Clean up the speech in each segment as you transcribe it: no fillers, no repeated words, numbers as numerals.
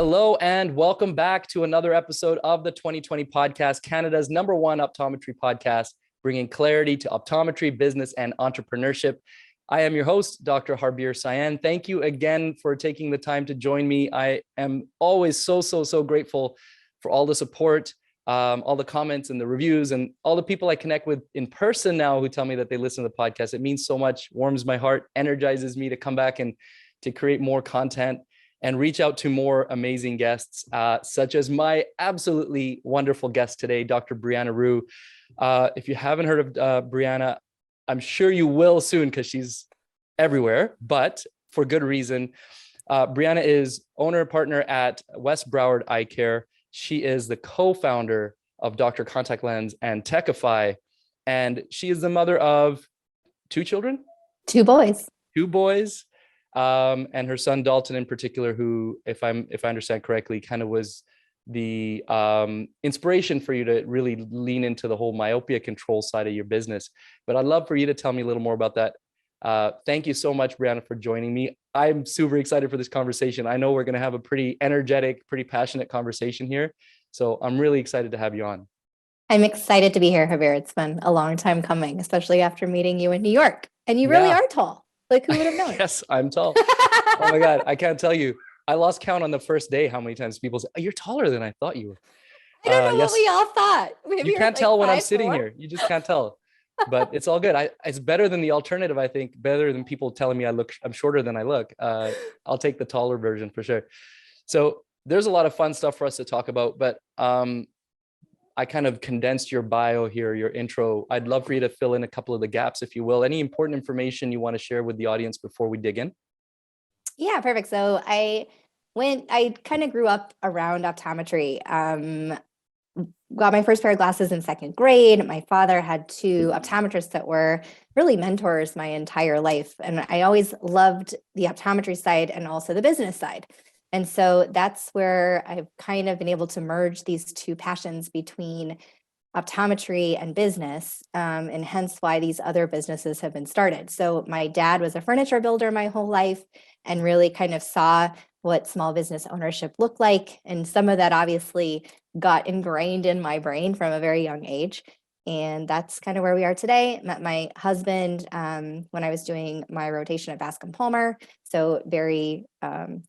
Hello and welcome back to another episode of the 2020 podcast, Canada's #1 optometry podcast, bringing clarity to optometry, business, and entrepreneurship. I am your host, Dr. Harbir Sian. Thank you again for taking the time to join me. I am always so grateful for all the support, all the comments and the reviews, and all the people I connect with in person now who tell me that they listen to the podcast. It means so much, warms my heart, energizes me to come back and to create more content and reach out to more amazing guests, such as my absolutely wonderful guest today, Dr. Brianna Rhue. If you haven't heard of Brianna, I'm sure you will soon because she's everywhere, but for good reason. Brianna is owner partner at West Broward Eye Care. She is the co-founder of Dr. Contact Lens and Techify, and she is the mother of 2 children? 2 boys. 2 boys. And her son Dalton in particular, who, if I understand correctly, kind of was the inspiration for you to really lean into the whole myopia control side of your business. But I'd love for you to tell me a little more about that. Thank you so much, Brianna, for joining me. I'm super excited for this conversation. I know we're going to have a pretty energetic, pretty passionate conversation here. So I'm really excited to have you on. I'm excited to be here, Harbir. It's been a long time coming, especially after meeting you in New York. And you really are tall. Like, who would have known? Yes, I'm tall. Oh my God. I can't tell you. I lost count on the first day how many times people say, "Oh, you're taller than I thought you were." I don't know what we all thought. Maybe you can't tell when I'm sitting here. You just can't tell. But it's all good. It's better than the alternative, I think. Better than people telling me I'm shorter than I look. I'll take the taller version for sure. So there's a lot of fun stuff for us to talk about. But I kind of condensed your bio here, your intro. I'd love for you to fill in a couple of the gaps, if you will. Any important information you want to share with the audience before we dig in? Yeah, perfect. So I kind of grew up around optometry. Got my first pair of glasses in 2nd grade. My father had 2 optometrists that were really mentors my entire life. And I always loved the optometry side and also the business side. And so that's where I've kind of been able to merge these 2 passions between optometry and business, and hence why these other businesses have been started. So my dad was a furniture builder my whole life and really kind of saw what small business ownership looked like. And some of that obviously got ingrained in my brain from a very young age. And that's kind of where we are today. Met my husband when I was doing my rotation at Bascom Palmer. So very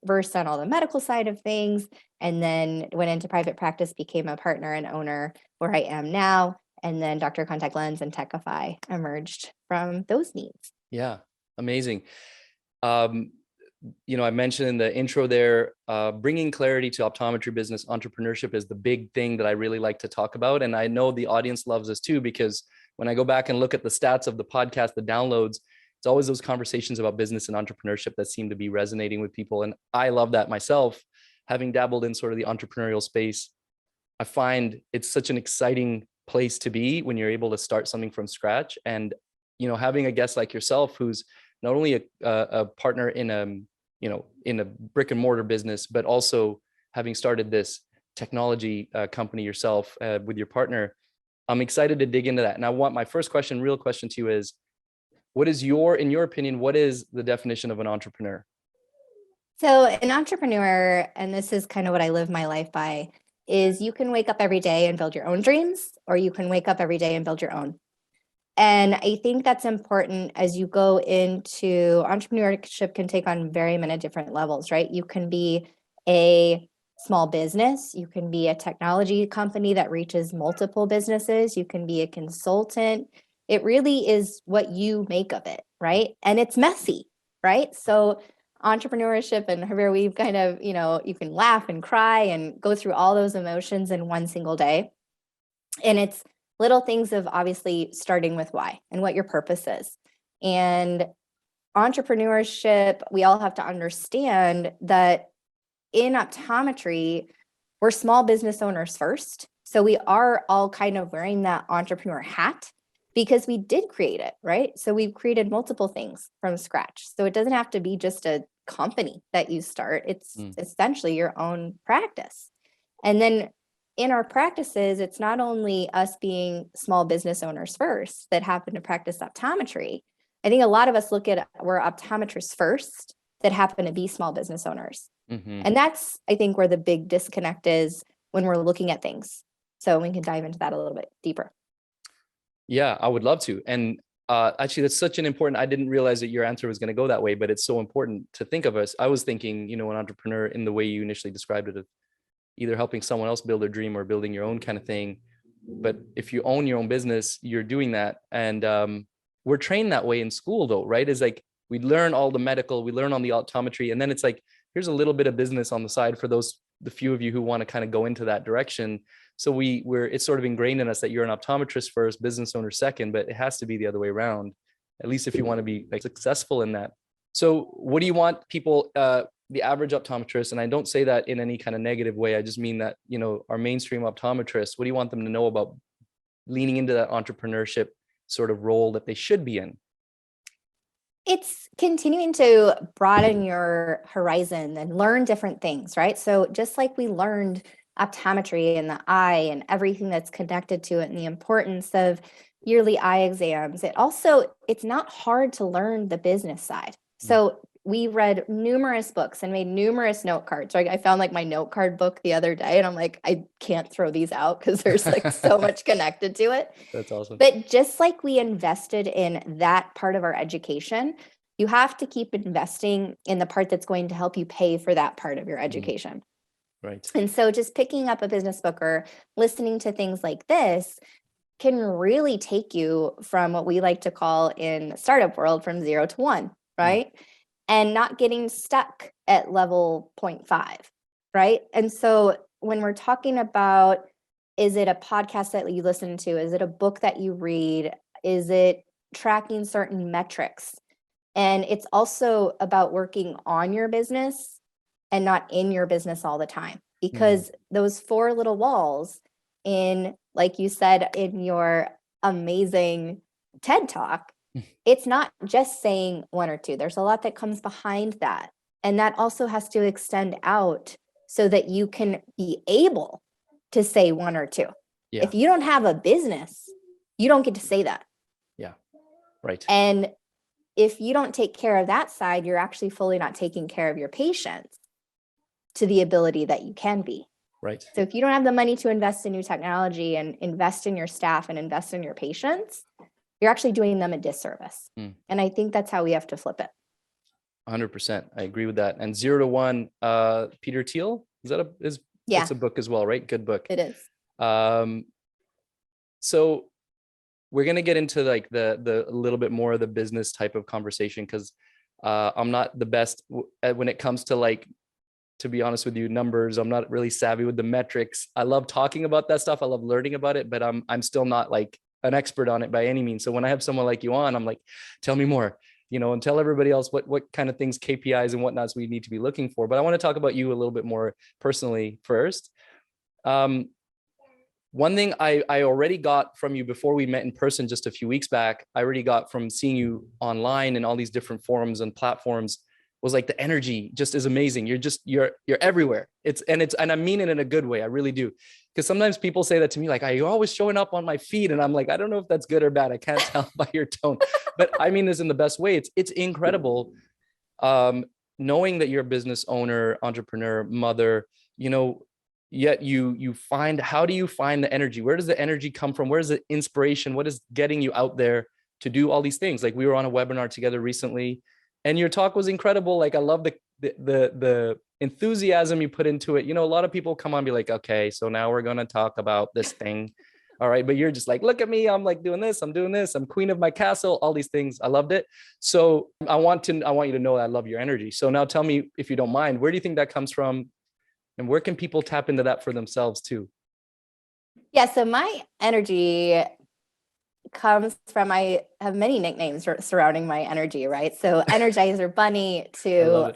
versed on all the medical side of things. And then went into private practice, became a partner and owner where I am now. And then Dr. Contact Lens and Techify emerged from those needs. Yeah, amazing. I mentioned in the intro there, bringing clarity to optometry business entrepreneurship is the big thing that I really like to talk about. And I know the audience loves this too, because when I go back and look at the stats of the podcast, the downloads, it's always those conversations about business and entrepreneurship that seem to be resonating with people. And I love that myself, having dabbled in sort of the entrepreneurial space. I find it's such an exciting place to be when you're able to start something from scratch. And, having a guest like yourself, who's not only a partner in a brick and mortar business, but also having started this technology company yourself with your partner, I'm excited to dig into that. And I want my first real question to you is, in your opinion, what is the definition of an entrepreneur? So an entrepreneur, and this is kind of what I live my life by, is you can wake up every day and build your own dreams, or you can wake up every day and build your own. And I think that's important as you go into entrepreneurship. Can take on very many different levels, right? You can be a small business. You can be a technology company that reaches multiple businesses. You can be a consultant. It really is what you make of it, right? And it's messy, right? So entrepreneurship, and Harbir, we've kind of, you can laugh and cry and go through all those emotions in one single day. And it's little things of obviously starting with why and what your purpose is. And entrepreneurship, we all have to understand that in optometry, we're small business owners first. So we are all kind of wearing that entrepreneur hat because we did create it, right? So we've created multiple things from scratch. So it doesn't have to be just a company that you start. It's essentially your own practice. And then in our practices, it's not only us being small business owners first that happen to practice optometry. I think a lot of us look at we're optometrists first that happen to be small business owners. Mhm. And that's, I think, where the big disconnect is when we're looking at things. So we can dive into that a little bit deeper. Yeah, I would love to. And actually, that's such an important, I didn't realize that your answer was going to go that way, but it's so important to think of us. I was thinking, an entrepreneur in the way you initially described it, of either helping someone else build their dream or building your own kind of thing. But if you own your own business, you're doing that. And we're trained that way in school though, right? Is like, we learn all the medical, we learn on the optometry, and then it's like, here's a little bit of business on the side for the few of you who want to kind of go into that direction. So it's sort of ingrained in us that you're an optometrist first, business owner second, but it has to be the other way around, at least if you want to be like successful in that. So what do you want people, the average optometrist, and I don't say that in any kind of negative way, I just mean that, our mainstream optometrists, what do you want them to know about leaning into that entrepreneurship sort of role that they should be in? It's continuing to broaden your horizon and learn different things, right? So just like we learned optometry and the eye and everything that's connected to it and the importance of yearly eye exams, it's not hard to learn the business side. So we read numerous books and made numerous note cards. Right? I found like my note card book the other day and I'm like, I can't throw these out because there's like so much connected to it. That's awesome. But just like we invested in that part of our education, you have to keep investing in the part that's going to help you pay for that part of your education. Right. And so just picking up a business book or listening to things like this can really take you from what we like to call in the startup world from 0 to 1, right? And not getting stuck at level 0.5, right? And so when we're talking about, is it a podcast that you listen to? Is it a book that you read? Is it tracking certain metrics? And it's also about working on your business and not in your business all the time, because those 4 little walls like you said, in your amazing TED Talk, it's not just saying 1 or 2. There's a lot that comes behind that. And that also has to extend out so that you can be able to say 1 or 2. Yeah. If you don't have a business, you don't get to say that. Yeah. Right. And if you don't take care of that side, you're actually fully not taking care of your patients to the ability that you can be. Right. So if you don't have the money to invest in new technology and invest in your staff and invest in your patients, you're actually doing them a disservice. And I think that's how we have to flip it. 100%. I agree with that. And 0 to 1, Peter Thiel, it's a book as well, right? Good book. It is. So we're going to get into like the a little bit more of the business type of conversation, because I'm not the best when it comes to, like, to be honest with you, numbers. I'm not really savvy with the metrics. I love talking about that stuff. I love learning about it, but I'm still not like an expert on it by any means. So when I have someone like you on, I'm like, tell me more, and tell everybody else what kind of things, KPIs and whatnots we need to be looking for. But I want to talk about you a little bit more personally first. One thing I already got from you before we met in person just a few weeks back, I already got from seeing you online and all these different forums and platforms, was like the energy just is amazing. You're everywhere. And I mean it in a good way. I really do. Because sometimes people say that to me, like, are you always showing up on my feed? And I'm like, I don't know if that's good or bad. I can't tell by your tone, but I mean this in the best way. It's incredible. Knowing that you're a business owner, entrepreneur, mother, yet how do you find the energy? Where does the energy come from? Where's the inspiration? What is getting you out there to do all these things? Like, we were on a webinar together recently, and your talk was incredible. Like, I love the enthusiasm you put into it. A lot of people come on and be like, okay, so now we're going to talk about this thing. All right. But you're just like, look at me. I'm like doing this. I'm doing this. I'm queen of my castle, all these things. I loved it. So I want you to know that I love your energy. So now tell me, if you don't mind, where do you think that comes from? And where can people tap into that for themselves too? Yeah. So my energy comes from, I have many nicknames surrounding my energy, right? So Energizer Bunny to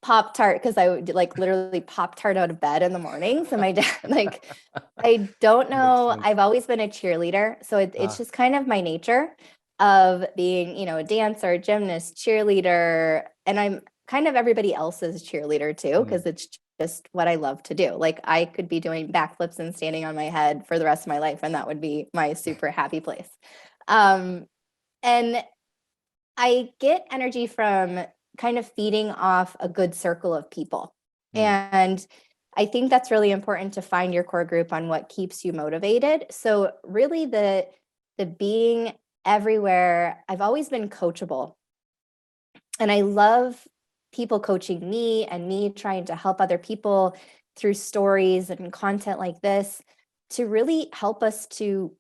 Pop-Tart, because I would like literally Pop-Tart out of bed in the morning. So my dad, like, I don't know, I've always been a cheerleader. So it's just kind of my nature of being, a dancer, gymnast, cheerleader. And I'm kind of everybody else's cheerleader too, because it's just what I love to do. Like, I could be doing backflips and standing on my head for the rest of my life, and that would be my super happy place. And I get energy from kind of feeding off a good circle of people. And I think that's really important to find your core group on what keeps you motivated. So really the being everywhere, I've always been coachable. And I love people coaching me and me trying to help other people through stories and content like this to really help us to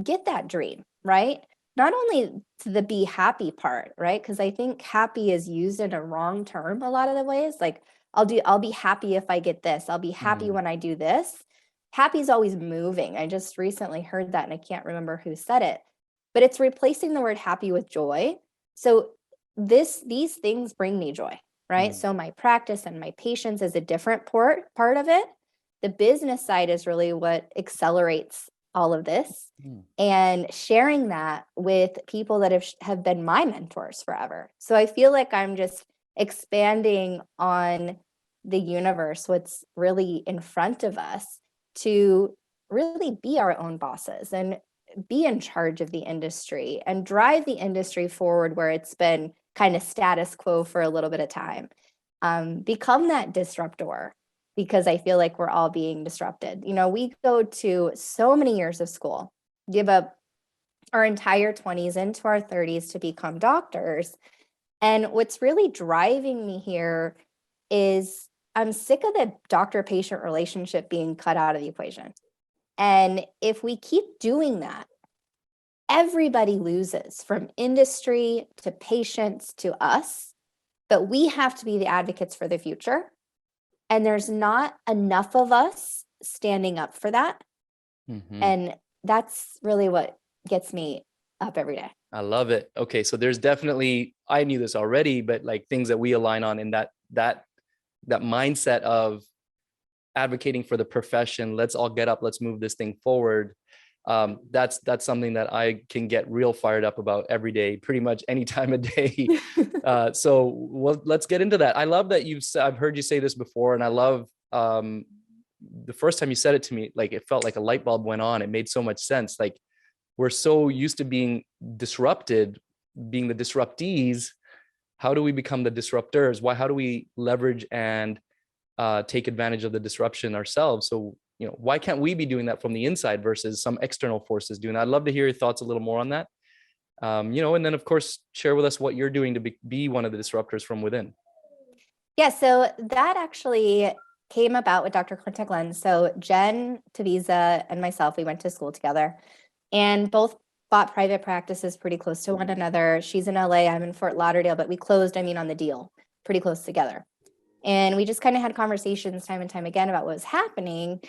get that dream, right? Not only to the be happy part, right? Because I think happy is used in a wrong term a lot of the ways. Like I'll be happy if I get this. I'll be happy when I do this. Happy is always moving. I just recently heard that and I can't remember who said it, but it's replacing the word happy with joy. So these things bring me joy, right? So my practice and my patience is a different part of it. The business side is really what accelerates all of this, and sharing that with people that have been my mentors forever. So I feel like I'm just expanding on the universe, what's really in front of us, to really be our own bosses and be in charge of the industry and drive the industry forward where it's been kind of status quo for a little bit of time. Become that disruptor, because I feel like we're all being disrupted. You know, we go to so many years of school, give up our entire 20s into our 30s to become doctors. And what's really driving me here is I'm sick of the doctor-patient relationship being cut out of the equation. And if we keep doing that, everybody loses, from industry to patients to us. But we have to be the advocates for the future. And there's not enough of us standing up for that. And that's really what gets me up every day. I love it. Okay. So there's definitely, I knew this already, but like things that we align on in that mindset of advocating for the profession. Let's all get up. Let's move this thing forward. That's something that I can get real fired up about every day, pretty much any time of day. So let's get into that. I love that I've heard you say this before, and I love the first time you said it to me, like it felt like a light bulb went on. It made so much sense. Like we're so used to being disrupted, being the disruptees. How do we become the disruptors? How do we leverage and take advantage of the disruption ourselves? So, you know, why can't we be doing that from the inside versus some external forces doing that? I'd love to hear your thoughts a little more on that. You know, and then of course, share with us what you're doing to be one of the disruptors from within. Yeah, so that actually came about with Dr. Contact Lens. So Jen Taviza and myself, we went to school together and both bought private practices pretty close to one another. She's in LA, I'm in Fort Lauderdale, but we closed, on the deal, pretty close together. And we just kind of had conversations time and time again about what was happening.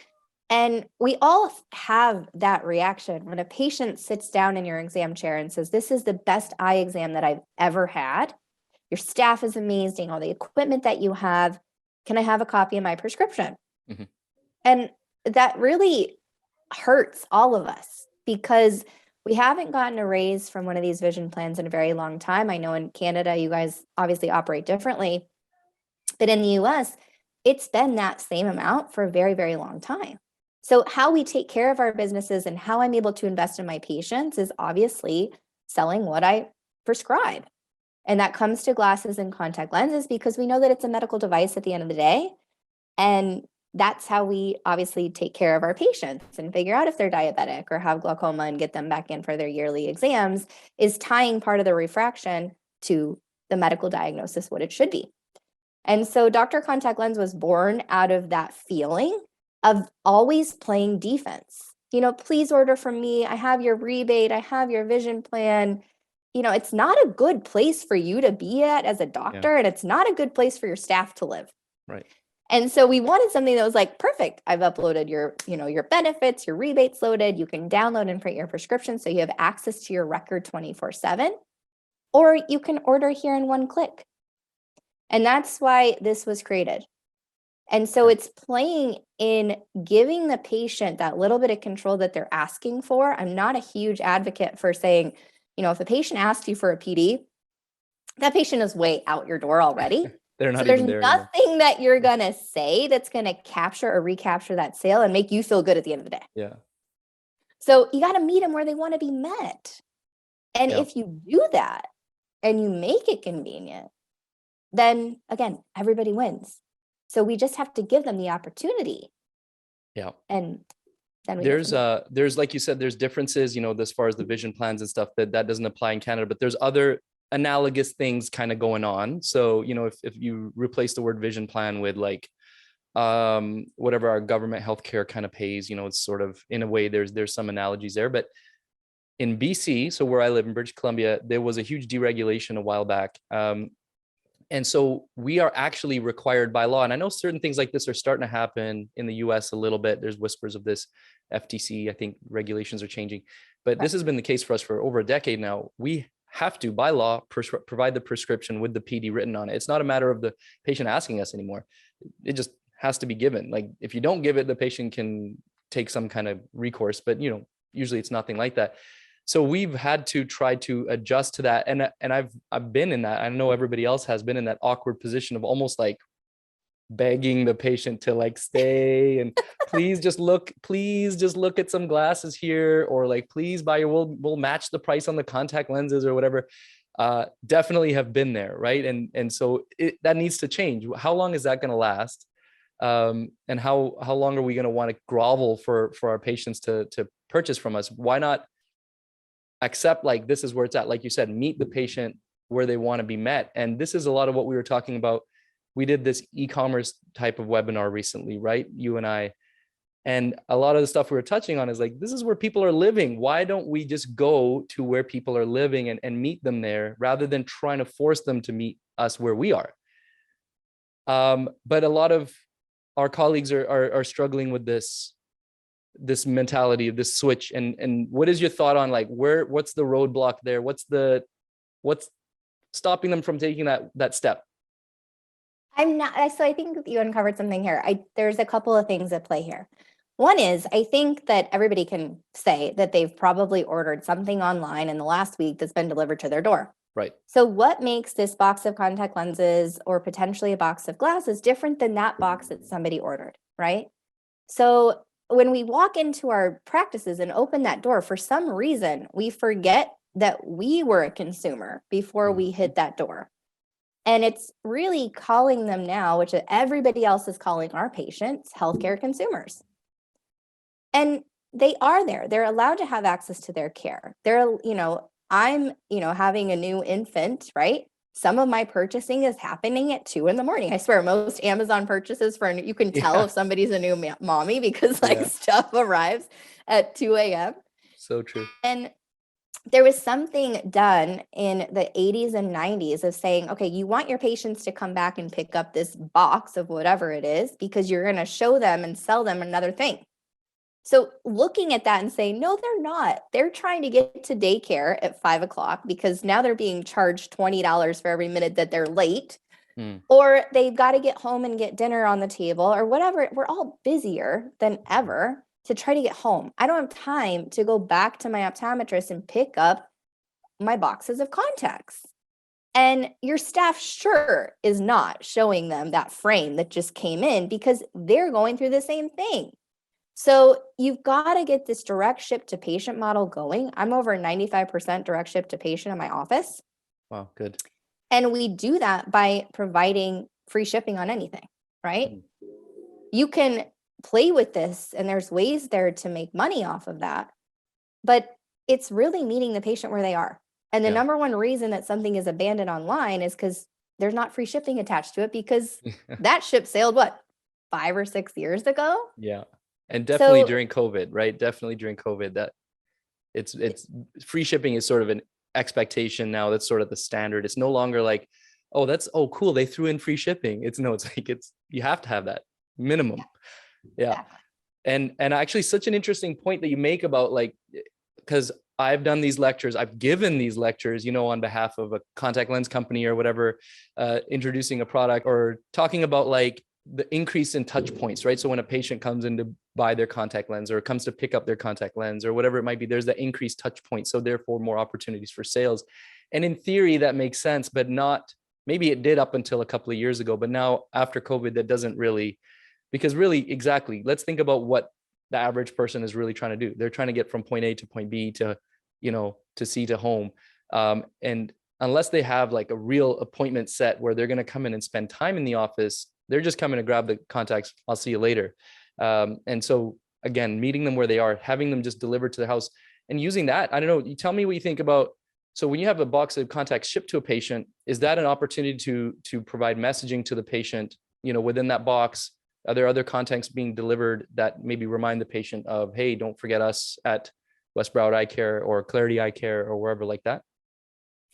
And we all have that reaction when a patient sits down in your exam chair and says, this is the best eye exam that I've ever had. Your staff is amazing, all the equipment that you have. Can I have a copy of my prescription? And that really hurts all of us because we haven't gotten a raise from one of these vision plans in a very long time. I know in Canada, you guys obviously operate differently, but in the US, it's been that same amount for a very, very long time. So how we take care of our businesses and how I'm able to invest in my patients is obviously selling what I prescribe. And that comes to glasses and contact lenses because we know that it's a medical device at the end of the day. And that's how we obviously take care of our patients and figure out if they're diabetic or have glaucoma and get them back in for their yearly exams, is tying part of the refraction to the medical diagnosis, what it should be. And so Dr. Contact Lens was born out of that feeling of always playing defense. You know, please order from me. I have your rebate. I have your vision plan. You know, it's not a good place for you to be at as a doctor, and it's not a good place for your staff to live. Right. And so we wanted something that was like, perfect. I've uploaded your benefits, your rebates loaded. You can download and print your prescription so you have access to your record 24/7, or you can order here in one click. And that's why this was created. And so it's playing in giving the patient that little bit of control that they're asking for. I'm not a huge advocate for saying, you know, if a patient asks you for a PD, that patient is way out your door already. They're not so there's even there nothing anymore. that you're going to say that's going to capture or recapture that sale and make you feel good at the end of the day. Yeah. So you got to meet them where they want to be met. And if you do that and you make it convenient, then again, everybody wins. So we just have to give them the opportunity. Yeah. And then we go from there. There's, like you said, there's differences, as far as the vision plans and stuff that doesn't apply in Canada, but there's other analogous things kind of going on. So, if you replace the word vision plan with like, whatever our government healthcare kind of pays, it's sort of, in a way, there's some analogies there. But in BC, so where I live in British Columbia, there was a huge deregulation a while back. And so we are actually required by law. And I know certain things like this are starting to happen in the US a little bit. There's whispers of this. FTC, I think regulations are changing, but this has been the case for us for over a decade now. We have to, by law, provide the prescription with the PD written on it. It's not a matter of the patient asking us anymore. It just has to be given. Like if you don't give it, the patient can take some kind of recourse, but usually it's nothing like that. So we've had to try to adjust to that. And I've been in that. I know everybody else has been in that awkward position of almost like begging the patient to like stay and please just look at some glasses here, or like, please buy we'll match the price on the contact lenses or whatever. Definitely have been there. Right. And so that needs to change. How long is that going to last? And how long are we going to want to grovel for our patients to purchase from us? Why not accept, like, this is where it's at, like you said, meet the patient where they want to be met. And this is a lot of what we were talking about. We did this e-commerce type of webinar recently, right? You and I, and a lot of the stuff we were touching on is like, this is where people are living. Why don't we just go to where people are living and meet them there, rather than trying to force them to meet us where we are? But a lot of our colleagues are struggling with this mentality of this switch. And what is your thought on like, what's the roadblock there? What's stopping them from taking that step? So I think you uncovered something here. There's a couple of things at play here. One is, I think that everybody can say that they've probably ordered something online in the last week that's been delivered to their door. Right. So what makes this box of contact lenses or potentially a box of glasses different than that box that somebody ordered, right? So when we walk into our practices and open that door, for some reason, we forget that we were a consumer before we hit that door. And it's really calling them now, which everybody else is calling our patients, healthcare consumers. And they are there. They're allowed to have access to their care. I'm having a new infant, right? Some of my purchasing is happening at 2 a.m. I swear, most Amazon purchases you can tell if somebody's a new mommy because stuff arrives at 2 a.m. So true. And there was something done in the 80s and 90s of saying, okay, you want your patients to come back and pick up this box of whatever it is because you're going to show them and sell them another thing. So looking at that and saying, no, they're not. They're trying to get to daycare at 5 o'clock because now they're being charged $20 for every minute that they're late, or they've got to get home and get dinner on the table or whatever. We're all busier than ever to try to get home. I don't have time to go back to my optometrist and pick up my boxes of contacts. And your staff sure is not showing them that frame that just came in because they're going through the same thing. So you've got to get this direct ship to patient model going. I'm over 95% direct ship to patient in my office. Wow, good. And we do that by providing free shipping on anything, right? You can play with this and there's ways there to make money off of that, but it's really meeting the patient where they are. And the number one reason that something is abandoned online is because there's not free shipping attached to it because that ship sailed 5 or 6 years ago? Yeah. And definitely during COVID, right? Definitely during COVID, that it's free shipping is sort of an expectation now. That's sort of the standard. It's no longer like, oh, cool, they threw in free shipping. It's like you have to have that minimum. Yeah. And actually such an interesting point that you make about like, because I've done these lectures, I've given these lectures, on behalf of a contact lens company or whatever, introducing a product or talking about like the increase in touch points, right? So when a patient comes in to buy their contact lens or comes to pick up their contact lens or whatever it might be, there's the increased touch point. So therefore more opportunities for sales. And in theory, that makes sense, but maybe it did up until a couple of years ago, but now after COVID, that doesn't really, because really, exactly, let's think about what the average person is really trying to do. They're trying to get from point A to point B to, to C to home. And unless they have like a real appointment set where they're going to come in and spend time in the office, They're just coming to grab the contacts. I'll see you later. And so again, meeting them where they are, having them just delivered to the house and using that. I don't know. You tell me what you think about. So when you have a box of contacts shipped to a patient, is that an opportunity to provide messaging to the patient, within that box? Are there other contacts being delivered that maybe remind the patient of, hey, don't forget us at West Broward Eye Care or Clarity Eye Care or wherever like that?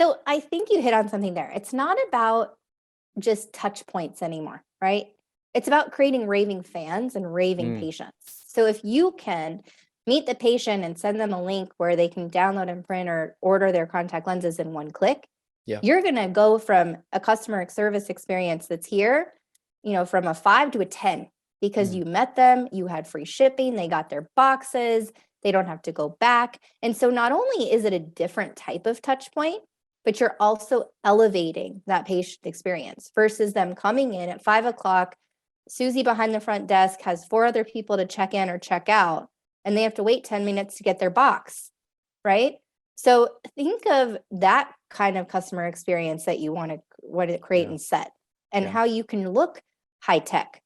So I think you hit on something there. It's not about just touch points anymore, right? It's about creating raving fans and raving patients. So if you can meet the patient and send them a link where they can download and print or order their contact lenses in one click, you're going to go from a customer service experience that's here, from a 5 to a 10, because you met them, you had free shipping, they got their boxes, they don't have to go back. And so not only is it a different type of touch point, but you're also elevating that patient experience versus them coming in at 5 o'clock. Susie behind the front desk has 4 other people to check in or check out, and they have to wait 10 minutes to get their box, right? So think of that kind of customer experience that you want to create and set, and how you can look high tech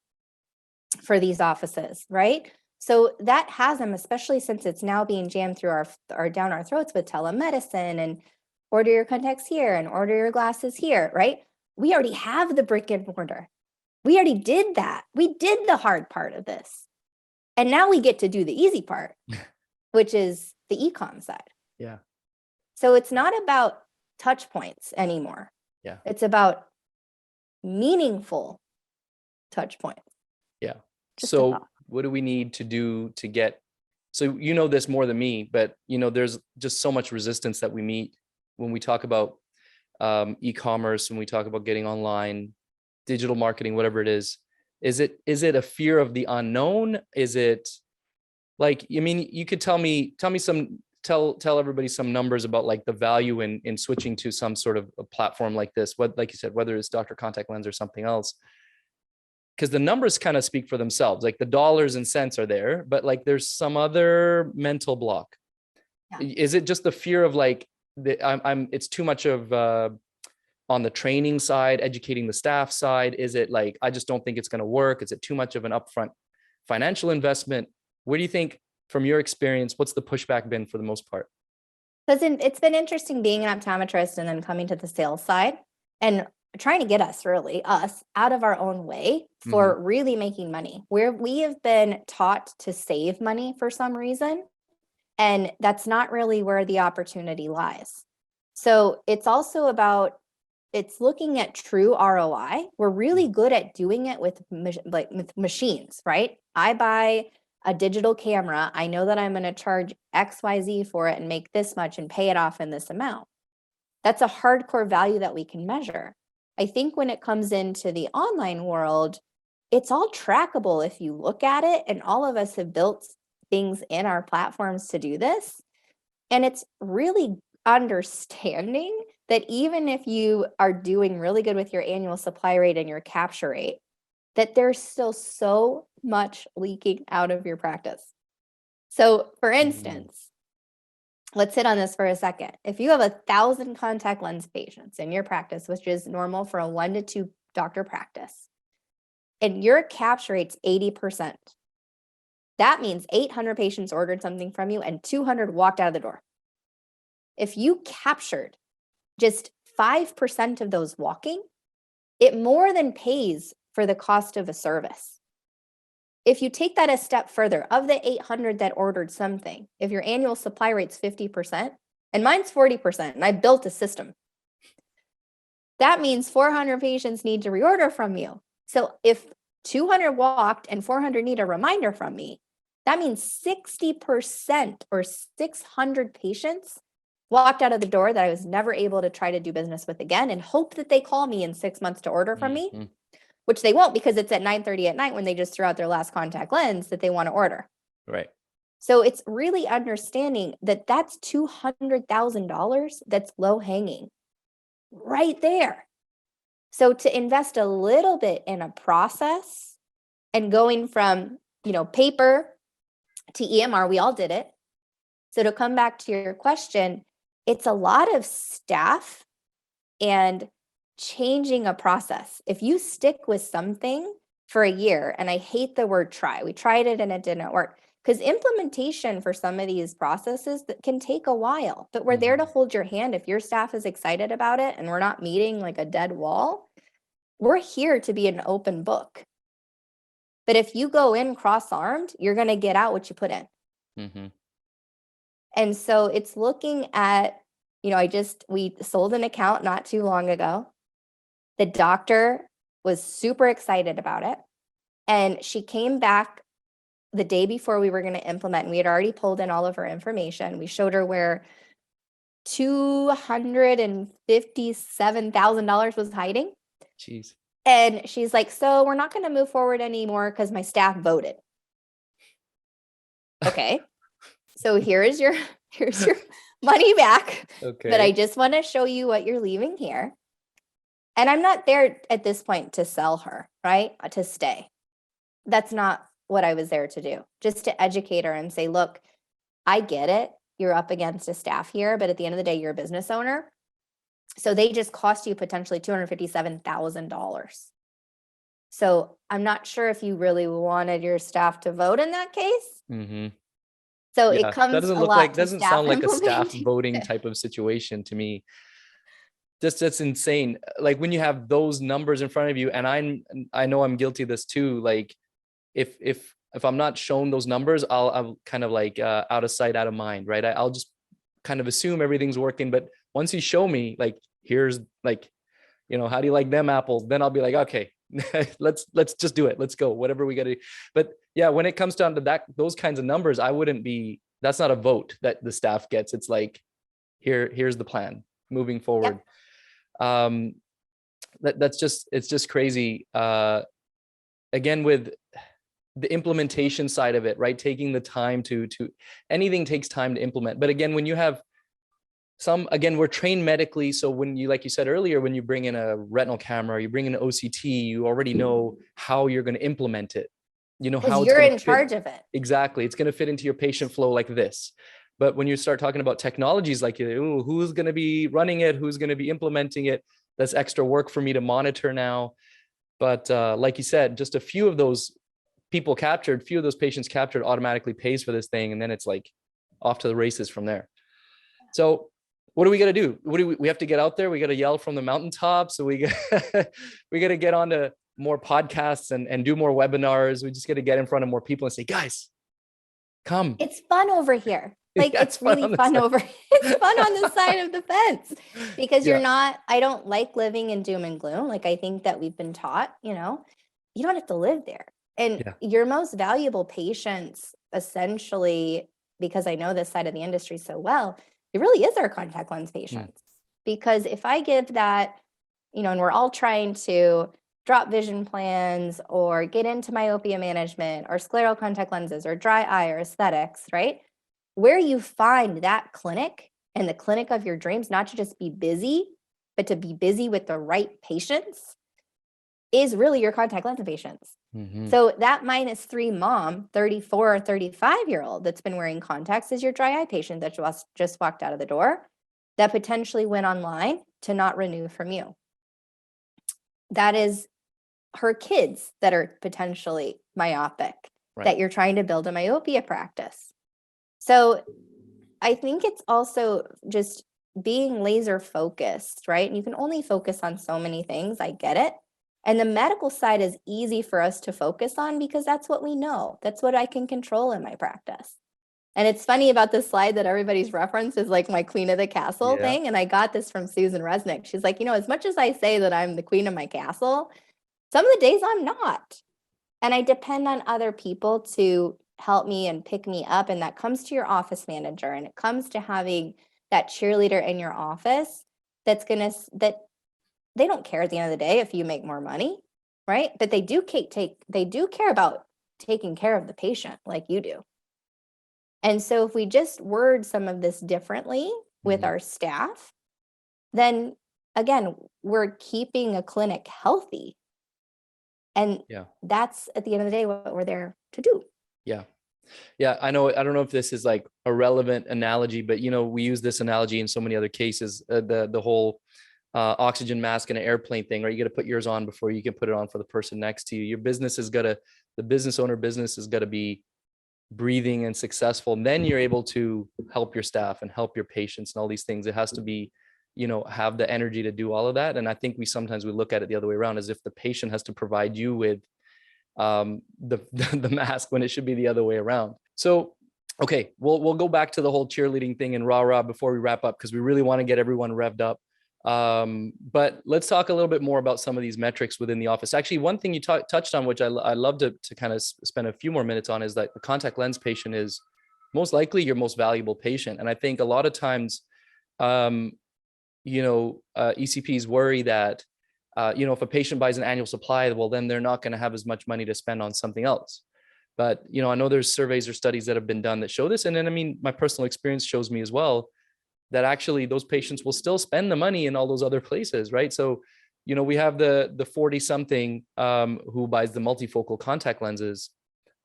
for these offices, right? So that has them, especially since it's now being jammed through our down our throats with telemedicine and order your contacts here and order your glasses here, right? We already have the brick and mortar. We already did that. We did the hard part of this. And now we get to do the easy part, which is the e-com side. Yeah. So it's not about touch points anymore. Yeah. It's about meaningful touch points. Yeah. Just so what do we need to do to get, so this more than me, but there's just so much resistance that we meet when we talk about e-commerce, when we talk about getting online, digital marketing, whatever it is. Is it a fear of the unknown? Is it like, you could tell everybody some numbers about like the value in switching to some sort of a platform like this, like you said, whether it's Dr. Contact Lens or something else, because the numbers kind of speak for themselves. Like the dollars and cents are there, but like there's some other mental block. Yeah. Is it just the fear of like, it's too much of on the training side, educating the staff side? Is it like, I just don't think it's going to work? Is it too much of an upfront financial investment? Where do you think, from your experience, what's the pushback been for the most part? It's been interesting being an optometrist and then coming to the sales side and trying to get us out of our own way for really making money, where we have been taught to save money for some reason. And that's not really where the opportunity lies. So it's also about, it's looking at true ROI. We're really good at doing it with machines, right? I buy a digital camera. I know that I'm going to charge XYZ for it and make this much and pay it off in this amount. That's a hardcore value that we can measure. I think when it comes into the online world, it's all trackable if you look at it, and all of us have built things in our platforms to do this. And it's really understanding that even if you are doing really good with your annual supply rate and your capture rate, that there's still so much leaking out of your practice. So for instance, let's hit on this for a second. If you have 1,000 contact lens patients in your practice, which is normal for a 1 to 2 doctor practice, and your capture rate's 80%, that means 800 patients ordered something from you and 200 walked out of the door. If you captured just 5% of those walking, it more than pays for the cost of a service. If you take that a step further, of the 800 that ordered something, if your annual supply rate's 50%, and mine's 40%, and I built a system, that means 400 patients need to reorder from you. So if 200 walked and 400 need a reminder from me, that means 60% or 600 patients walked out of the door that I was never able to try to do business with again, and hope that they call me in 6 months to order from me, which they won't, because it's at 9:30 at night when they just threw out their last contact lens that they want to order. Right. So it's really understanding that that's $200,000 that's low hanging right there. So to invest a little bit in a process and going from, paper to EMR, we all did it. So to come back to your question, it's a lot of staff and changing a process. If you stick with something for a year. And I hate the word try. We tried it and it didn't work. Because implementation for some of these processes that can take a while, but we're there to hold your hand. If your staff is excited about it and we're not meeting like a dead wall, we're here to be an open book. But if you go in cross-armed, you're going to get out what you put in. And so it's looking at, we sold an account not too long ago. The doctor was super excited about it. And she came back the day before we were going to implement, and we had already pulled in all of her information. We showed her where $257,000 was hiding. Jeez. And she's like, so we're not going to move forward anymore because my staff voted. Okay. So here's your money back. Okay. But I just want to show you what you're leaving here. And I'm not there at this point to sell her, right? To stay. That's not what I was there to do. Just to educate her and say, look, I get it. You're up against a staff here, but at the end of the day, you're a business owner. So they just cost you potentially $257,000. So I'm not sure if you really wanted your staff to vote in that case. So it comes that doesn't a look lot like, to doesn't staff sound like a staff implementation. voting type of situation to me. That's insane. Like when you have those numbers in front of you, and I know I'm guilty of this too. Like if I'm not shown those numbers, I'm kind of like out of sight, out of mind, right? I'll just kind of assume everything's working. But once you show me, like, here's like, how do you like them apples? Then I'll be like, okay, let's just do it. Let's go, whatever we got to do. But yeah, when it comes down to those kinds of numbers, that's not a vote that the staff gets. It's like, here's the plan moving forward. Yep. It's just crazy. Again, with the implementation side of it, right? Taking the time to anything takes time to implement. But again, when you have we're trained medically. So when like you said earlier, when you bring in a retinal camera, you bring in an OCT, you already know how you're going to implement it. You know how it's you're going in charge of it. Exactly. It's going to fit into your patient flow like this. But when you start talking about technologies, like, who's going to be running it? Who's going to be implementing it? That's extra work for me to monitor now. But like you said, just a few of those patients captured automatically pays for this thing. And then it's like off to the races from there. So what do we got to do? We have to get out there. We got to yell from the mountaintops. So we got to get on to more podcasts and do more webinars. We just got to get in front of more people and say, guys, come. It's fun over here. Like, yeah, it's really fun it's fun on the side of the fence because I don't like living in doom and gloom. Like, I think that we've been taught, you don't have to live there. And your most valuable patients, essentially, because I know this side of the industry so well, it really is our contact lens patients. Because if I give that, and we're all trying to drop vision plans or get into myopia management or scleral contact lenses or dry eye or aesthetics, right? Where you find that clinic and the clinic of your dreams, not to just be busy, but to be busy with the right patients, is really your contact lens patients. So that -3 mom, 34 or 35-year-old that's been wearing contacts is your dry eye patient that just walked out of the door that potentially went online to not renew from you. That is her kids that are potentially myopic, that you're trying to build a myopia practice. So I think it's also just being laser focused, right? And you can only focus on so many things. I get it. And the medical side is easy for us to focus on because that's what we know. That's what I can control in my practice. And it's funny about this slide that everybody's referenced is like my queen of the castle thing. And I got this from Susan Resnick. She's like, as much as I say that I'm the queen of my castle, some of the days I'm not. And I depend on other people to help me and pick me up. And that comes to your office manager. And it comes to having that cheerleader in your office that they don't care at the end of the day if you make more money, right? But they do care about taking care of the patient like you do. And so if we just word some of this differently with our staff, then again, we're keeping a clinic healthy. And that's at the end of the day what we're there to do. Yeah, I know. I don't know if this is like a relevant analogy, but we use this analogy in so many other cases. The whole oxygen mask in an airplane thing, right? You got to put yours on before you can put it on for the person next to you. Your business has got to, the business owner business has got to be breathing and successful. And then you're able to help your staff and help your patients and all these things. It has to be, have the energy to do all of that. And I think we look at it the other way around, as if the patient has to provide you with the mask, when it should be the other way around. So, okay, we'll go back to the whole cheerleading thing and rah before we wrap up, because we really want to get everyone revved up. But let's talk a little bit more about some of these metrics within the office. Actually, one thing you touched on, which I love to kind of spend a few more minutes on, is that the contact lens patient is most likely your most valuable patient. And I think a lot of times, ECPs worry that, if a patient buys an annual supply, well, then they're not going to have as much money to spend on something else. But, I know there's surveys or studies that have been done that show this. And then, I mean, my personal experience shows me as well that actually those patients will still spend the money in all those other places, right? So, we have the 40 something who buys the multifocal contact lenses,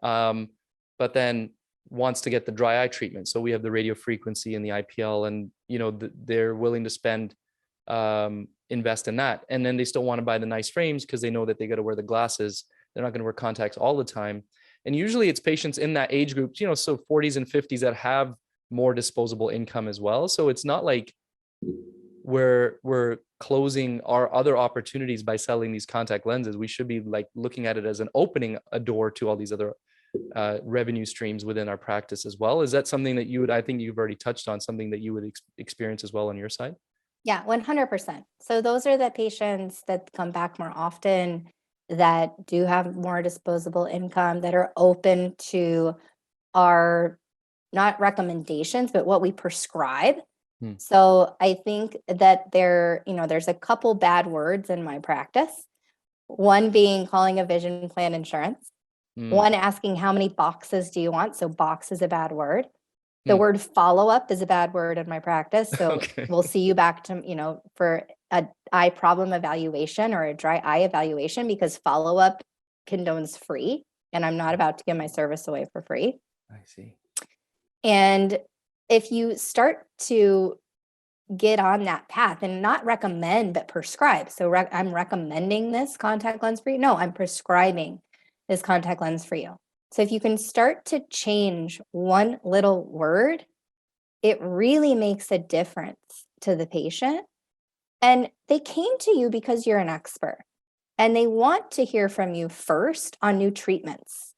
but then wants to get the dry eye treatment. So we have the radio frequency and the IPL, and, they're willing to spend, invest in that. And then they still want to buy the nice frames because they know that they got to wear the glasses. They're not going to wear contacts all the time. And usually it's patients in that age group, so 40s and 50s that have more disposable income as well. So it's not like we're closing our other opportunities by selling these contact lenses. We should be like looking at it as an opening a door to all these other revenue streams within our practice as well. Is that something that I think you've already touched on, something that you would experience as well on your side? Yeah, 100%. So those are the patients that come back more often, that do have more disposable income, that are open to our, not recommendations, but what we prescribe. So I think that there's a couple bad words in my practice. One being calling a vision plan insurance. One asking how many boxes do you want? So box is a bad word. The word follow-up is a bad word in my practice. So okay. We'll see you back to, for a eye problem evaluation or a dry eye evaluation, because follow-up condones free, and I'm not about to give my service away for free. I see. And if you start to get on that path, and not recommend, but prescribe. So I'm recommending this contact lens for you. No, I'm prescribing this contact lens for you. So if you can start to change one little word, it really makes a difference to the patient. And they came to you because you're an expert, and they want to hear from you first on new treatments.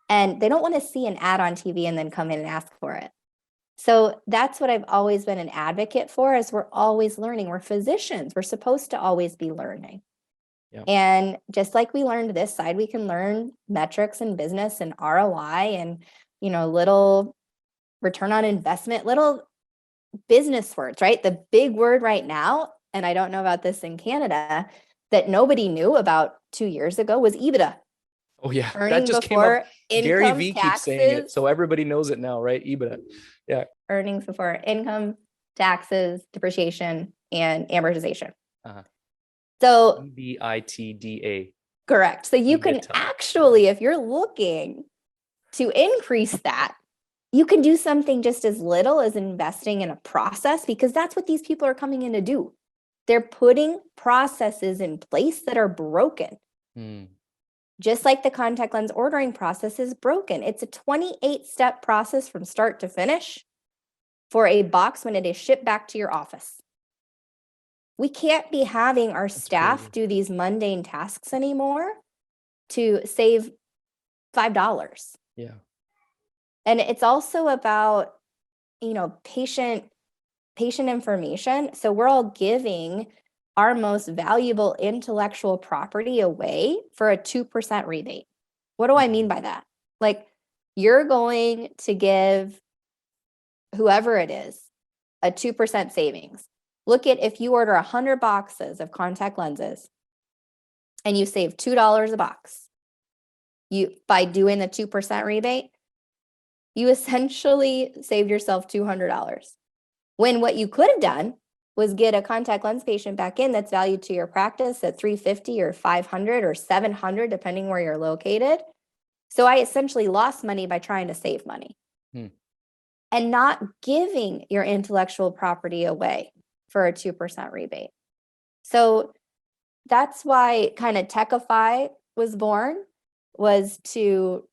And they don't want to see an ad on TV and then come in and ask for it. So that's what I've always been an advocate for, is we're always learning. We're physicians. We're supposed to always be learning. Yep. And just like we learned this side, we can learn metrics and business and ROI and, little return on investment, little business words, right? The big word right now, and I don't know about this in Canada, that nobody knew about 2 years ago, was EBITDA. Oh yeah, Earning that just came up. Gary Vee keeps saying it, so everybody knows it now, right? EBITDA. Yeah. Earnings before income, taxes, depreciation, and amortization. So EBITDA. Correct. So you can actually, if you're looking to increase that, you can do something just as little as investing in a process, because that's what these people are coming in to do. They're putting processes in place that are broken. Just like the contact lens ordering process is broken. It's a 28-step process from start to finish for a box when it is shipped back to your office. We can't be having our staff do these mundane tasks anymore to save $5. Yeah. And it's also about, patient information. So we're all giving our most valuable intellectual property away for a 2% rebate. What do I mean by that? Like, you're going to give whoever it is a 2% savings. Look at, if you order 100 boxes of contact lenses and you save $2 a box, by doing the 2% rebate, you essentially saved yourself $200. When what you could have done was get a contact lens patient back in that's valued to your practice at $350 or $500 or $700, depending where you're located. So I essentially lost money by trying to save money and not giving your intellectual property away for a 2% rebate. So that's why kind of Techify was born, was to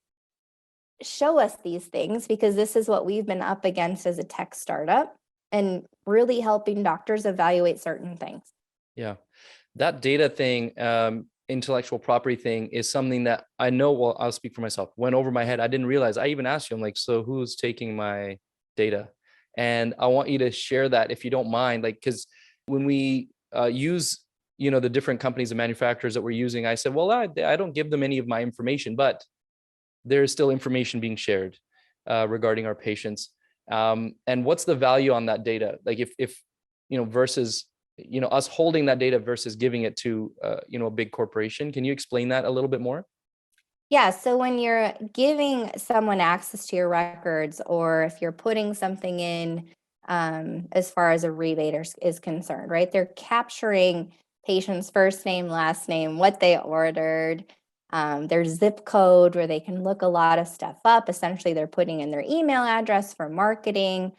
show us these things, because this is what we've been up against as a tech startup, and really helping doctors evaluate certain things. Yeah. That data thing, intellectual property thing is something that I know, well, I'll speak for myself, went over my head. I didn't realize. I even asked you, I'm like, so who's taking my data? And I want you to share that if you don't mind, like, because when we use, the different companies and manufacturers that we're using, I said, well, I don't give them any of my information, but there is still information being shared regarding our patients. And what's the value on that data? Like if versus, us holding that data versus giving it to, a big corporation. Can you explain that a little bit more? Yeah. So when you're giving someone access to your records, or if you're putting something in, as far as a rebate is concerned, right? They're capturing patient's first name, last name, what they ordered, their zip code, where they can look a lot of stuff up. Essentially, they're putting in their email address for marketing.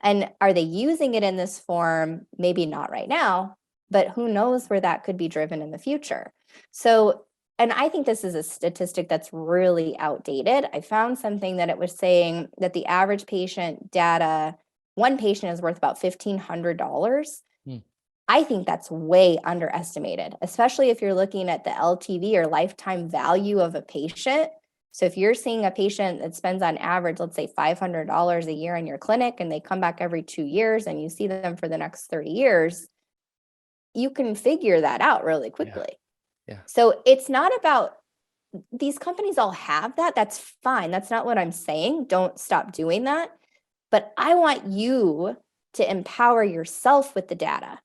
And are they using it in this form? Maybe not right now, but who knows where that could be driven in the future. So, and I think this is a statistic that's really outdated. I found something that it was saying that the average patient data, one patient is worth about $1,500. I think that's way underestimated, especially if you're looking at the LTV, or lifetime value of a patient. So if you're seeing a patient that spends on average, let's say $500 a year in your clinic, and they come back every 2 years, and you see them for the next 30 years, you can figure that out really quickly. Yeah. So it's not about, these companies all have that. That's fine. That's not what I'm saying. Don't stop doing that. But I want you to empower yourself with the data.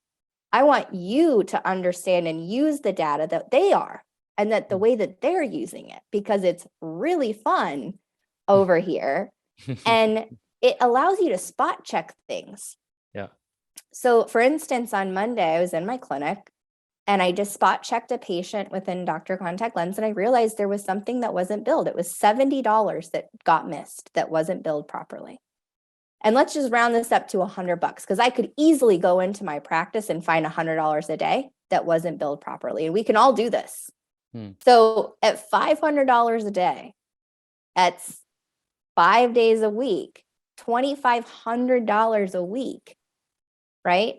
I want you to understand and use the data that they are, and that the way that they're using it, because it's really fun over here. And it allows you to spot check things. Yeah. So for instance, on Monday, I was in my clinic and I just spot checked a patient within Doctor Contact Lens, and I realized there was something that wasn't billed. It was $70 that got missed, that wasn't billed properly. And let's just round this up to $100, because I could easily go into my practice and find $100 a day that wasn't billed properly. And we can all do this. So at $500 a day, that's 5 days a week, $2,500 a week, right?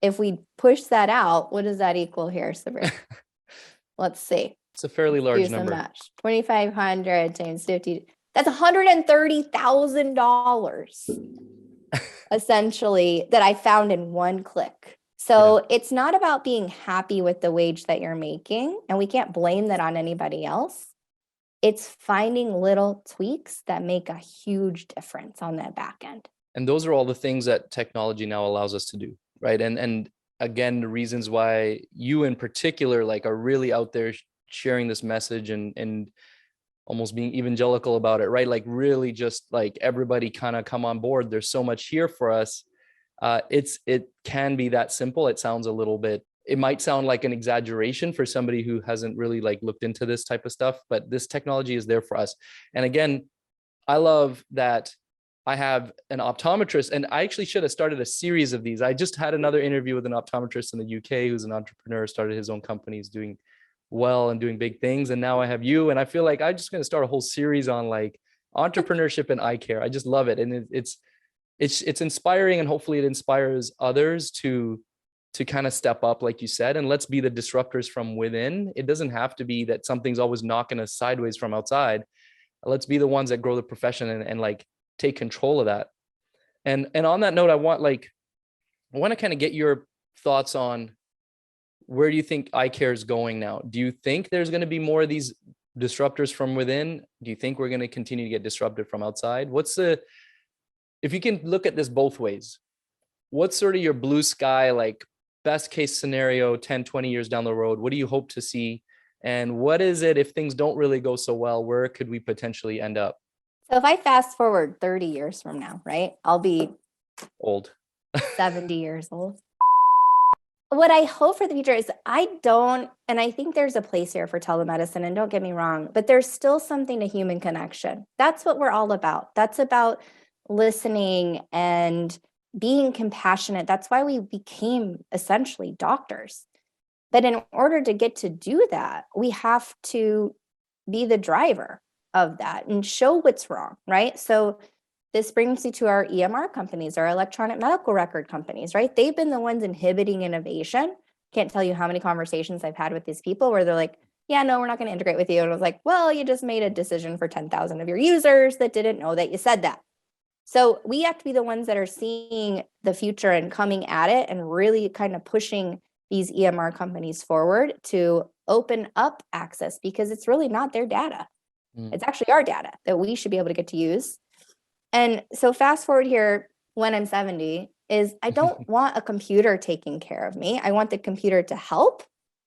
If we push that out, what does that equal here, Sabrina? Let's see. It's a fairly large Do some number. match. 2,500 times 50. That's $130,000 essentially, that I found in one click. So it's not about being happy with the wage that you're making, and we can't blame that on anybody else. It's finding little tweaks that make a huge difference on that back end. And those are all the things that technology now allows us to do, right? And again, the reasons why you in particular, like, are really out there sharing this message and almost being evangelical about it, right? Like, really just like everybody kind of come on board. There's so much here for us. It can be that simple. It sounds a little bit, it might sound like an exaggeration for somebody who hasn't really like looked into this type of stuff, but this technology is there for us. And again, I love that I have an optometrist, and I actually should have started a series of these. I just had another interview with an optometrist in the UK who's an entrepreneur, started his own company, is doing well and doing big things. And now I have you, and I feel like I'm just going to start a whole series on like entrepreneurship and eye care. I just love it. And it's inspiring, and hopefully it inspires others to kind of step up, like you said, and let's be the disruptors from within. It doesn't have to be that something's always knocking us sideways from outside. Let's be the ones that grow the profession and like take control of that. And on that note, I want to kind of get your thoughts on, where do you think eye care is going now? Do you think there's going to be more of these disruptors from within? Do you think we're going to continue to get disrupted from outside? If you can look at this both ways, what's sort of your blue sky, like best case scenario, 10, 20 years down the road? What do you hope to see? And what is it, if things don't really go so well, where could we potentially end up? So if I fast forward 30 years from now, right, I'll be Old. 70 years old. What I hope for the future is and I think there's a place here for telemedicine, and don't get me wrong, but there's still something to human connection. That's what we're all about. That's about listening and being compassionate. That's why we became essentially doctors. But in order to get to do that, we have to be the driver of that and show what's wrong, right? So this brings me to our EMR companies, our electronic medical record companies, right? They've been the ones inhibiting innovation. Can't tell you how many conversations I've had with these people where they're like, yeah, no, we're not going to integrate with you. And I was like, well, you just made a decision for 10,000 of your users that didn't know that you said that. So we have to be the ones that are seeing the future and coming at it and really kind of pushing these EMR companies forward to open up access, because it's really not their data. It's actually our data that we should be able to get to use. And so fast forward here, when I'm 70, is I don't want a computer taking care of me. I want the computer to help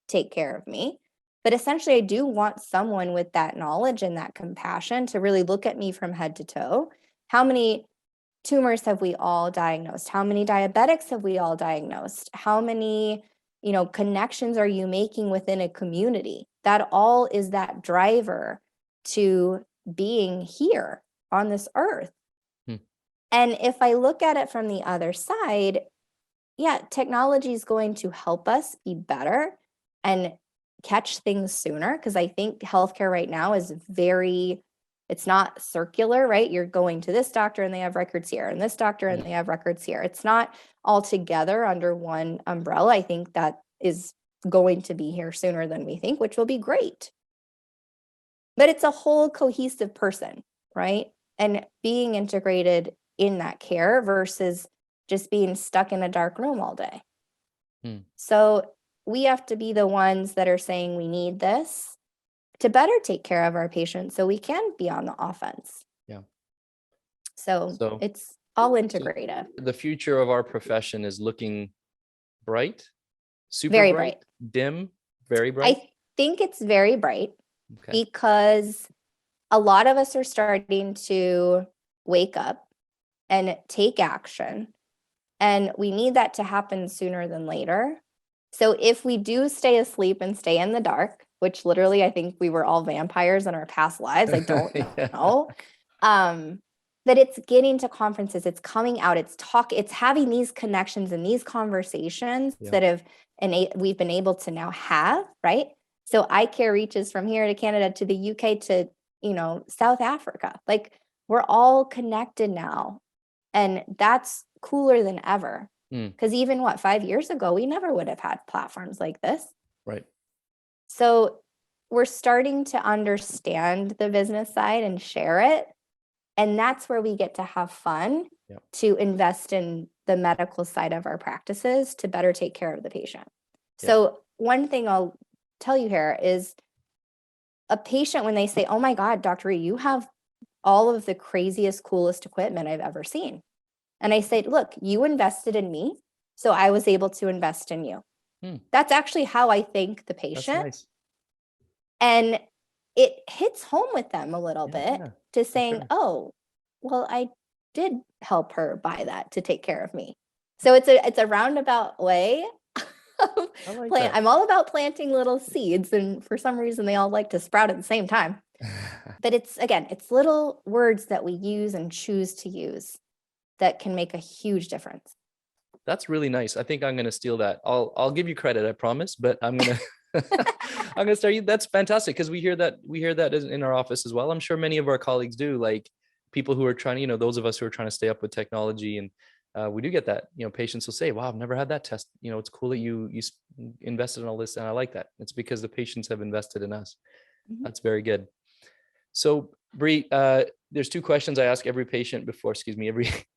take care of me. But essentially, I do want someone with that knowledge and that compassion to really look at me from head to toe. How many tumors have we all diagnosed? How many diabetics have we all diagnosed? How many, connections are you making within a community? That all is that driver to being here on this earth. And if I look at it from the other side, yeah, technology is going to help us be better and catch things sooner, because I think healthcare right now is it's not circular, right? You're going to this doctor and they have records here, and this doctor and they have records here. It's not all together under one umbrella. I think that is going to be here sooner than we think, which will be great. But it's a whole cohesive person, right? And being integrated in that care versus just being stuck in a dark room all day. So we have to be the ones that are saying we need this to better take care of our patients so we can be on the offense. Yeah. So it's all integrative. So the future of our profession is looking bright, super very bright, dim, very bright. I think it's very bright because a lot of us are starting to wake up and take action. And we need that to happen sooner than later. So if we do stay asleep and stay in the dark, which literally I think we were all vampires in our past lives, I don't know. But it's getting to conferences, it's coming out, it's having these connections and these conversations that we've been able to now have, right? So eye care reaches from here to Canada to the UK to, South Africa. Like, we're all connected now. And that's cooler than ever. Because even 5 years ago, we never would have had platforms like this. Right. So we're starting to understand the business side and share it. And that's where we get to have fun to invest in the medical side of our practices to better take care of the patient. So one thing I'll tell you here is a patient, when they say, oh my God, Dr. Rhue, you have all of the craziest, coolest equipment I've ever seen. And I said, look, you invested in me, so I was able to invest in you. That's actually how I thank the patient. Nice. And it hits home with them a little bit to saying, oh, well, I did help her buy that to take care of me. So it's a roundabout way. I'm all about planting little seeds, and for some reason they all like to sprout at the same time. But it's little words that we use and choose to use that can make a huge difference. That's really nice. I think I'm going to steal that. I'll give you credit, I promise, but I'm going to I'm going to start you. That's fantastic, because we hear that in our office as well. I'm sure many of our colleagues do, like people who are trying, those of us who are trying to stay up with technology, and we do get that, patients will say, wow, I've never had that test. It's cool that you invested in all this. And I like that. It's because the patients have invested in us. That's very good. So Bri, there's two questions I ask every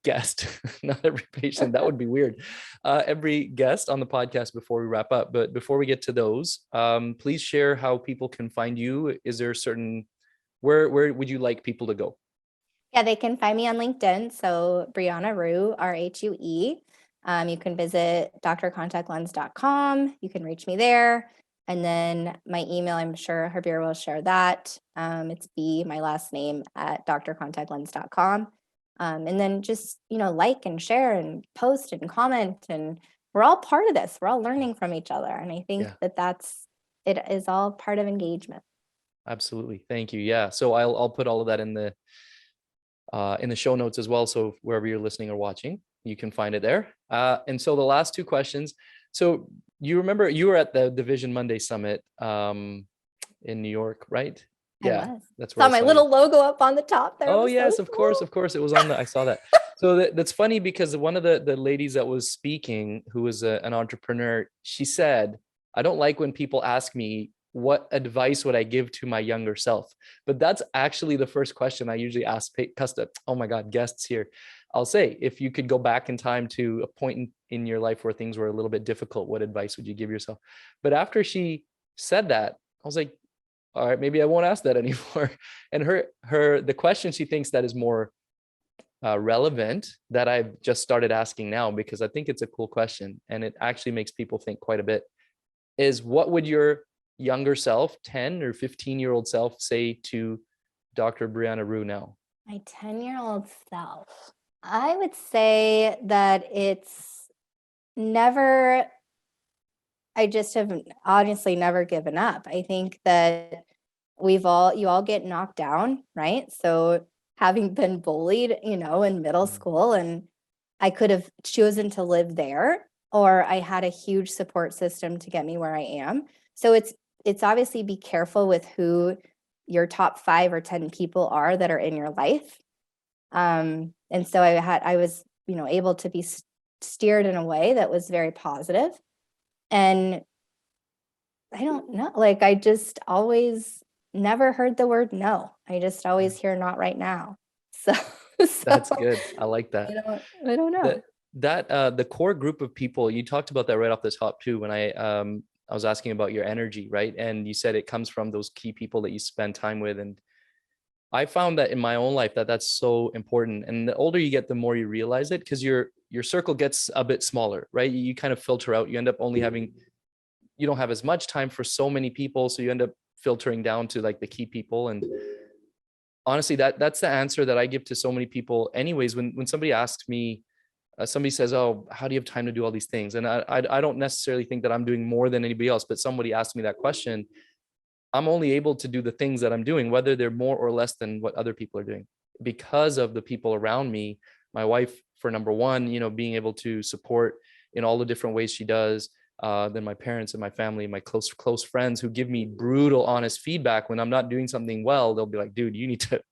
guest, not every patient. That would be weird. Every guest on the podcast before we wrap up. But before we get to those, please share how people can find you. Is there a certain, where would you like people to go? Yeah, they can find me on LinkedIn. So Brianna Rhue, Rhue. You can visit drcontactlens.com. You can reach me there. And then my email, I'm sure Harbir will share that. It's my last name at drcontactlens.com. And then just, like and share and post and comment. And we're all part of this. We're all learning from each other. And I think it is all part of engagement. Absolutely. Thank you. Yeah. So I'll put all of that in the show notes as well. So wherever you're listening or watching, you can find it there. And so the last two questions. So you remember you were at the Division Monday Summit in New York, right? I Yeah, was. that's where Saw I my saw you. little logo up on the top there. It Oh was so yes, of course, cool. of course. It was on the, I saw that. So that's funny because one of the ladies that was speaking, who was an entrepreneur, she said, I don't like when people ask me what advice would I give to my younger self, but that's actually the first question I usually ask oh my God, guests here. I'll say, if you could go back in time to a point in your life where things were a little bit difficult, what advice would you give yourself? But after she said that, I was like, all right, maybe I won't ask that anymore. And the question she thinks that is more relevant that I've just started asking now, because I think it's a cool question and it actually makes people think quite a bit, is what would your younger self, 10 or 15-year-old self, say to Dr. Brianna Rhue now? My 10-year-old self, I would say that it's never, I just have honestly never given up. I think that you all get knocked down, right? So having been bullied, in middle school, and I could have chosen to live there, or I had a huge support system to get me where I am. So it's obviously be careful with who your top 5 or 10 people are that are in your life. And so I was, able to be steered in a way that was very positive. And I don't know, like I just always never heard the word no. I just always hear not right now. So, That's good. I like that. I don't know. The core group of people, you talked about that right off the top too, when I was asking about your energy, right? And you said it comes from those key people that you spend time with. And I found that in my own life that's so important. And the older you get, the more you realize it, because your circle gets a bit smaller, right? You kind of filter out. You end up only having, you don't have as much time for so many people, so you end up filtering down to like the key people. And honestly, that's the answer that I give to so many people anyways. When somebody asks me, somebody says, oh, how do you have time to do all these things? And I don't necessarily think that I'm doing more than anybody else, but somebody asked me that question. I'm only able to do the things that I'm doing, whether they're more or less than what other people are doing, because of the people around me. My wife, for number one, being able to support in all the different ways she does. Then my parents and my family, my close friends, who give me brutal, honest feedback when I'm not doing something well. They'll be like, dude, you need to,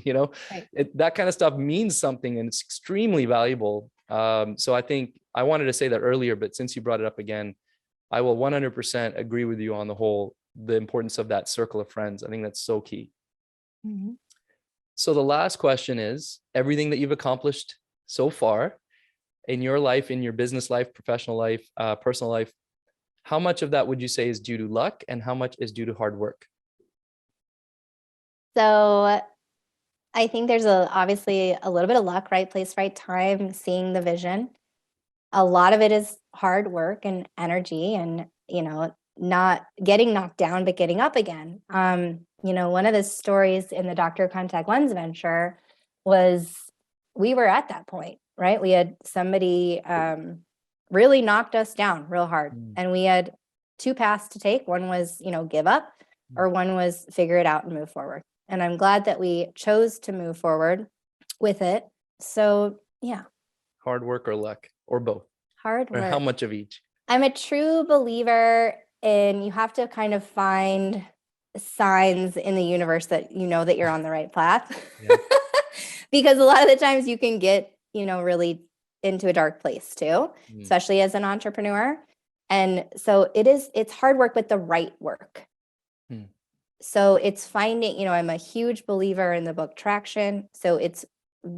Right. that kind of stuff means something, and it's extremely valuable. So I think I wanted to say that earlier, but since you brought it up again, I will 100% agree with you on the importance of that circle of friends. I think that's so key. Mhm. So the last question is, everything that you've accomplished so far in your life, in your business life, professional life, personal life, how much of that would you say is due to luck and how much is due to hard work? So I think there's obviously a little bit of luck, right place, right time, seeing the vision. A lot of it is hard work and energy and, not getting knocked down, but getting up again. One of the stories in the doctor contact lens venture was we were at that point, right? We had somebody really knocked us down real hard. And we had 2 paths to take. One was, give up, or one was figure it out and move forward. And I'm glad that we chose to move forward with it. So yeah. Hard work or luck, or both? Hard work. Or how much of each? I'm a true believer in you have to kind of find signs in the universe that that you're on the right path. Yeah. Because a lot of the times you can get, really into a dark place too, especially as an entrepreneur. And so it's hard work, but the right work. So it's finding, I'm a huge believer in the book Traction. So it's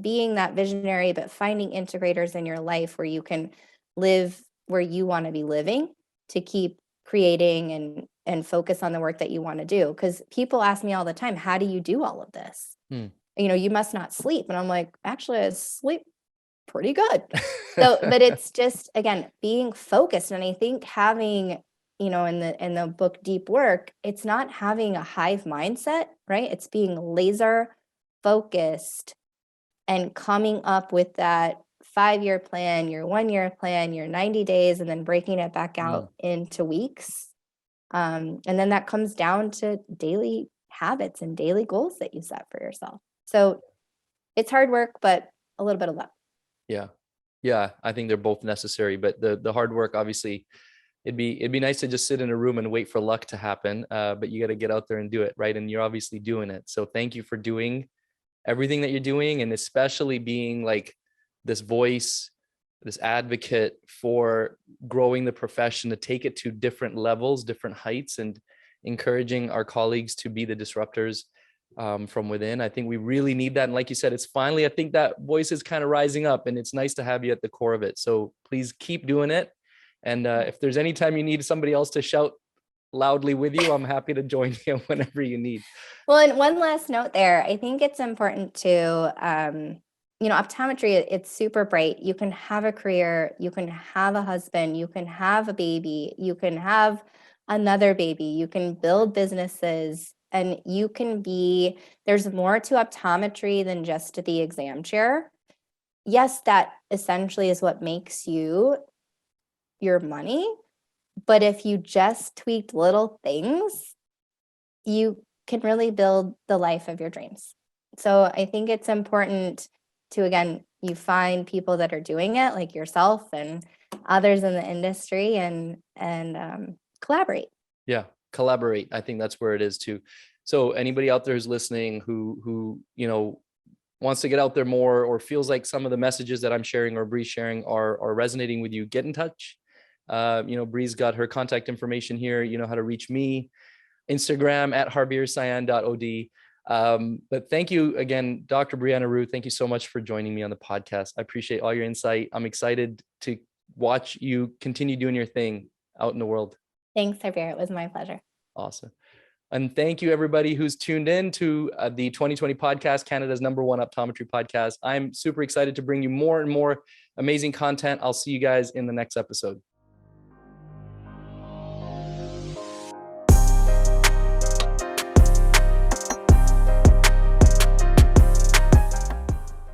being that visionary, but finding integrators in your life where you can live where you want to be living to keep creating and focus on the work that you want to do. Because people ask me all the time, how do you do all of this? You must not sleep. And I'm like, actually, I sleep pretty good. So, but it's just, again, being focused. And I think having, in the book Deep Work, it's not having a hive mindset, right? It's being laser focused and coming up with that 5-year plan, your 1-year plan, your 90 days, and then breaking it back out into weeks. And then that comes down to daily habits and daily goals that you set for yourself. So it's hard work, but a little bit of luck. Yeah. Yeah, I think they're both necessary, but the hard work, obviously, it'd be nice to just sit in a room and wait for luck to happen. But you got to get out there and do it, right? And you're obviously doing it. So thank you for doing everything that you're doing, and especially being like this voice, this advocate for growing the profession to take it to different levels, different heights, and encouraging our colleagues to be the disruptors from within. I think we really need that. And like you said, it's finally, I think that voice is kind of rising up, and it's nice to have you at the core of it. So please keep doing it. And if there's any time you need somebody else to shout loudly with you, I'm happy to join you whenever you need. Well, and one last note there, I think it's important to, optometry, it's super bright. You can have a career, you can have a husband, you can have a baby, you can have another baby, you can build businesses, and you can be, there's more to optometry than just the exam chair. Yes, that essentially is what makes you your money. But if you just tweaked little things, you can really build the life of your dreams. So I think it's important to, again, you find people that are doing it like yourself and others in the industry, and collaborate. Yeah, collaborate. I think that's where it is too. So anybody out there who's listening who wants to get out there more, or feels like some of the messages that I'm sharing or Bree's sharing are resonating with you, get in touch. Bree's got her contact information here. You know how to reach me. Instagram at harbirsian.od. But thank you again, Dr. Brianna Rhue. Thank you so much for joining me on the podcast. I appreciate all your insight. I'm excited to watch you continue doing your thing out in the world. Thanks, Harbir. It was my pleasure. Awesome. And thank you, everybody who's tuned in to the 2020 podcast, Canada's #1 optometry podcast. I'm super excited to bring you more and more amazing content. I'll see you guys in the next episode.